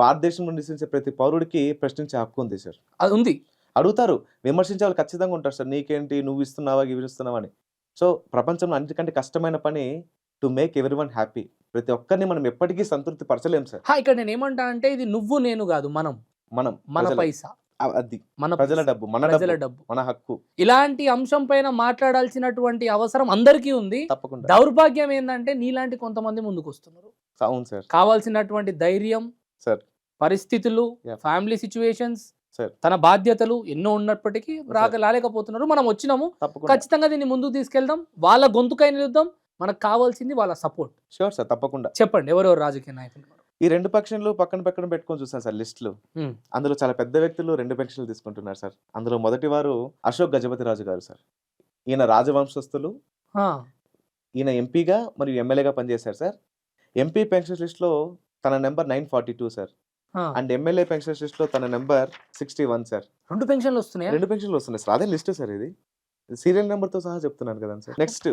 భారతదేశంలో నివసించే ప్రతి పౌరుడికి ప్రశ్నించే హక్కు ఉంది సార్. అది ఉంది. అడుగుతారు. విమర్శించే వాళ్ళు ఖచ్చితంగా ఉంటారు సార్. నీకేంటి నువ్వు ఇస్తున్నావా, ఇవి ఇస్తున్నావా అని. సో, ప్రపంచంలో అన్నిటికంటే కష్టమైన పని టు మేక్ ఎవరీవన్ హ్యాపీ. ప్రతి ఒక్కరిని మనం ఎప్పటికీ సంతృప్తి పరచలేం సార్. ఇక్కడ నేనేమంటా అంటే ఇది నువ్వు నేను కాదు, మనం మనం మన ప్రజలు. పైసా, అది మన ప్రజల పైసా, డబ్బు, మన ప్రజల డబ్బు, డబ్బు. మన హక్కు. ఇలాంటి అంశం పైన మాట్లాడాల్సినటువంటి అవసరం అందరికీ ఉంది. తప్పకుండా. దౌర్భాగ్యం ఏంటంటే నీలాంటి కొంతమంది ముందుకు వస్తున్నారు. అవును సార్. కావాల్సినటువంటి ధైర్యం, సార్. పరిస్థితులు, Yeah. Family situations, sir. తన బాధ్యతలు ఎన్నో ఉన్నప్పటికీ రాలేకపోతున్నారు. మనం వచ్చినాము, తప్పకుండా. ఖచ్చితంగా దీన్ని ముందుకు తీసుకెళ్దాం, వాళ్ళ గొంతుకై నిలుద్దాం. మనకు కావాల్సింది వాళ్ళ సపోర్ట్. షూర్ సార్, తప్పకుండా. చెప్పండి ఎవరెవరు రాజకీయ నాయకులు? ఈ 2 పక్షాలు పక్కన పక్కన పెట్టుకొని చూసాను సార్ లిస్టులు. Hmm. అందులో చాలా పెద్ద వ్యక్తులు 2 పెన్షన్లు తీసుకుంటున్నారు సార్. అందులో మొదటి వారు అశోక్ గజపతిరాజు గారు సార్. ఈయన రాజవంశస్థులు. ఈయన ఎంపీగా మరియు ఎమ్మెల్యేగా పనిచేశారు సార్. ఎంపీ పెన్షన్ లిస్ట్లో తన number 942 sir. And MLA pension లిస్ట్లో తన నెంబర్ 61 సార్. 2 పెన్షన్లు వస్తున్నాయి. 2 పెన్షన్లు వస్తున్నాయి సార్. అదే లిస్ట్ సార్ ఇది. సీరియల్ నెంబర్తో సహా చెప్తున్నాను కదా సార్. నెక్స్ట్